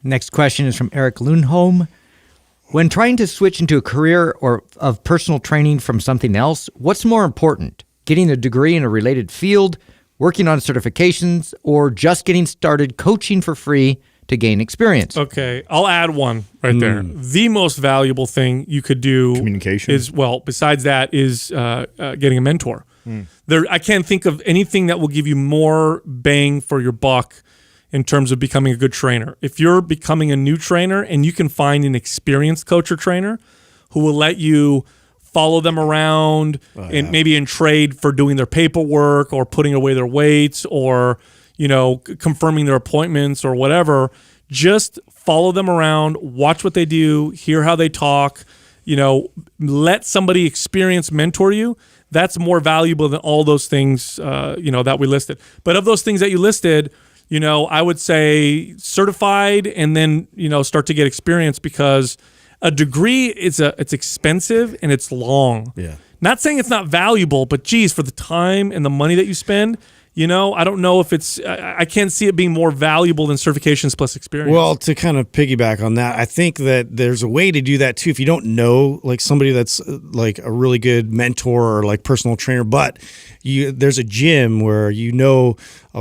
Next question is from Eric Lundholm. When trying to switch into a career or of personal training from something else, what's more important? Getting a degree in a related field, working on certifications, or just getting started coaching for free to gain experience? Okay, I'll add one right there. The most valuable thing you could do communication is, well, besides that, is getting a mentor. I can't think of anything that will give you more bang for your buck in terms of becoming a good trainer. If you're becoming a new trainer and you can find an experienced coach or trainer who will let you follow them around and maybe in trade for doing their paperwork or putting away their weights or, confirming their appointments or whatever, just follow them around, watch what they do, hear how they talk, let somebody experienced mentor you. That's more valuable than all those things, that we listed. But of those things that you listed, I would say certified and then, start to get experience, because a degree it's expensive and it's long. Yeah. Not saying it's not valuable, but geez, for the time and the money that you spend, I don't know if I can't see it being more valuable than certifications plus experience. Well, to kind of piggyback on that, I think that there's a way to do that too. If you don't know like somebody that's like a really good mentor or like personal trainer, but there's a gym where a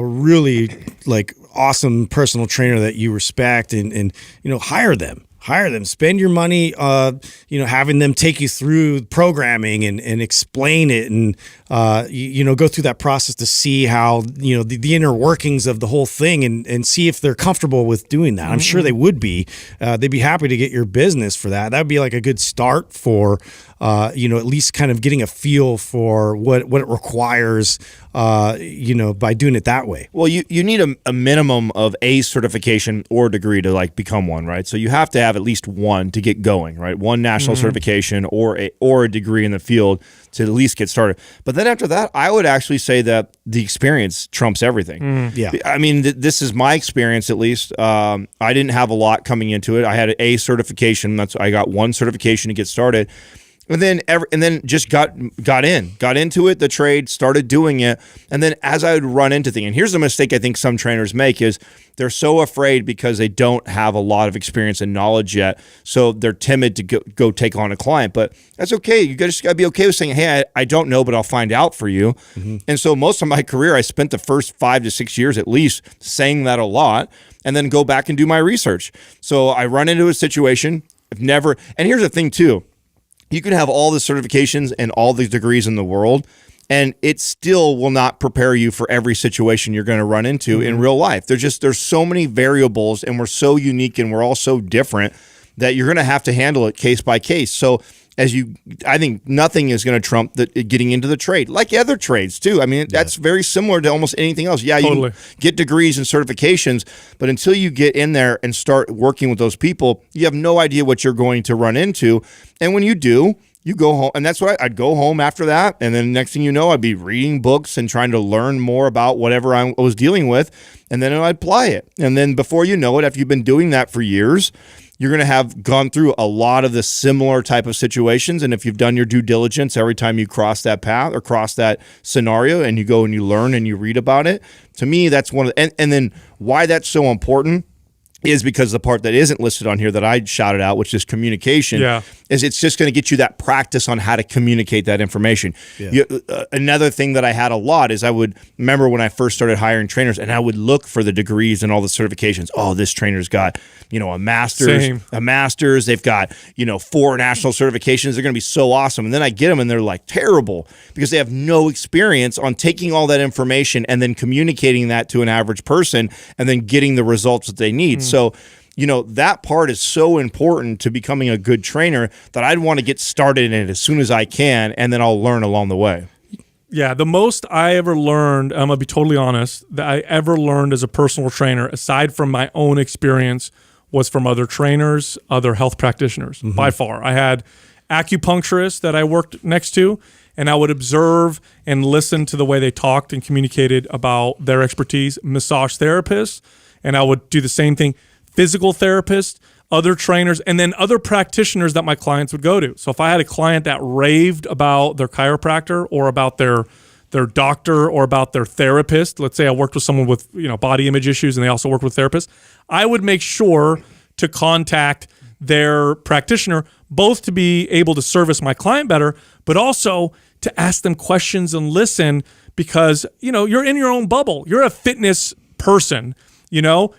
really like awesome personal trainer that you respect and hire them. Spend your money, having them take you through programming and explain it and, go through that process to see how, the inner workings of the whole thing and see if they're comfortable with doing that. I'm sure they would be. They'd be happy to get your business for that. That would be like a good start for, at least kind of getting a feel for what it requires, by doing it that way. Well, you need a minimum of a certification or degree to like become one, right? So you have to have at least one to get going, right? One national certification or a degree in the field to at least get started. But then after that, I would actually say that the experience trumps everything. Yeah. I mean, this is my experience at least. I didn't have a lot coming into it. I had a certification. I got one certification to get started. And then just got into it, the trade, started doing it. And then as I would run into things, and here's the mistake I think some trainers make is they're so afraid because they don't have a lot of experience and knowledge yet. So they're timid to go take on a client, but that's okay. You just gotta be okay with saying, hey, I don't know, but I'll find out for you. And so most of my career, I spent the first 5 to 6 years at least saying that a lot and then go back and do my research. So I run into a situation, and here's the thing too, you can have all the certifications and all the degrees in the world, and it still will not prepare you for every situation you're going to run into in real life. There's so many variables, and we're so unique and we're all so different that you're going to have to handle it case by case. So I think nothing is going to trump getting into the trade, like other trades too. I mean, that's very similar to almost anything else. Yeah, totally. You get degrees and certifications, but until you get in there and start working with those people, you have no idea what you're going to run into. And when you do, you go home, and that's what I'd go home after that. And then next thing you know, I'd be reading books and trying to learn more about whatever I was dealing with. And then I'd apply it. And then before you know it, after you've been doing that for years, you're going to have gone through a lot of the similar type of situations. And if you've done your due diligence every time you cross that path or cross that scenario and you go and you learn and you read about it, to me, that's one of the, and then why that's so important is because the part that isn't listed on here that I shouted out, which is communication, is it's just going to get you that practice on how to communicate that information. Another thing that I had a lot is I would remember when I first started hiring trainers, and I would look for the degrees and all the certifications. Oh, this trainer's got, a master's. They've got, 4 national certifications. They're going to be so awesome. And then I get them and they're like terrible because they have no experience on taking all that information and then communicating that to an average person and then getting the results that they need. So, that part is so important to becoming a good trainer that I'd want to get started in it as soon as I can, and then I'll learn along the way. Yeah, the most I ever learned, I'm going to be totally honest, that I ever learned as a personal trainer, aside from my own experience, was from other trainers, other health practitioners, by far. I had acupuncturists that I worked next to, and I would observe and listen to the way they talked and communicated about their expertise. Massage therapists, and I would do the same thing. Physical therapists, other trainers, and then other practitioners that my clients would go to. So if I had a client that raved about their chiropractor or about their doctor or about their therapist, let's say I worked with someone with body image issues and they also worked with therapists, I would make sure to contact their practitioner, both to be able to service my client better, but also to ask them questions and listen, because, you're in your own bubble. You're a fitness person. You don't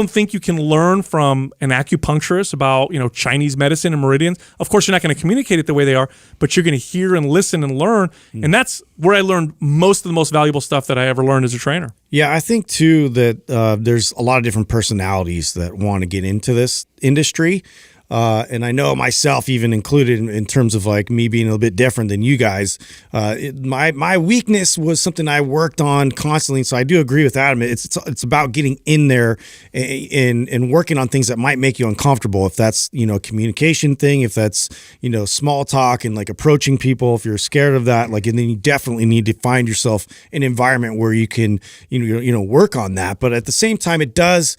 think you can learn from an acupuncturist about, Chinese medicine and meridians. Of course, you're not going to communicate it the way they are, but you're going to hear and listen and learn. And that's where I learned most of the most valuable stuff that I ever learned as a trainer. Yeah, I think too that there's a lot of different personalities that want to get into this industry. And I know myself, even included in terms of like me being a little bit different than you guys. My weakness was something I worked on constantly. So I do agree with Adam. It's about getting in there and working on things that might make you uncomfortable. If that's a communication thing, if that's small talk and like approaching people, if you're scared of that, and then you definitely need to find yourself an environment where you can work on that. But at the same time, it does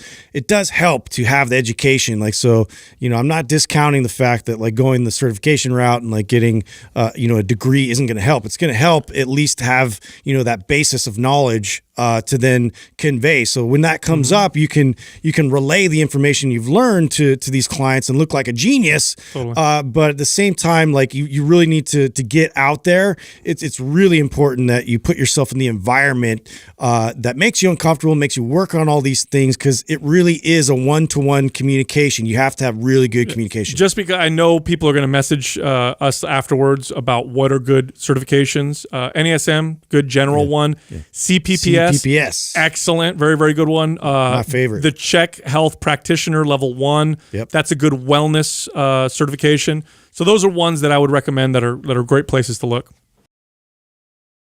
help to have the education. I'm not discounting the fact that going the certification route and getting a degree isn't going to help. It's going to help at least have that basis of knowledge to then convey. So when that comes up, you can relay the information you've learned to these clients and look like a genius. Totally. But at the same time, you really need to get out there. It's really important that you put yourself in the environment that makes you uncomfortable, makes you work on all these things, because it really is a one-to-one communication. You have to have really good communication. Just because I know people are going to message us afterwards about what are good certifications. NASM, good general one. Yeah. CPPS, excellent, very, very good one. My favorite. The Czech Health Practitioner Level 1. Yep. That's a good wellness certification. So those are ones that I would recommend that are great places to look.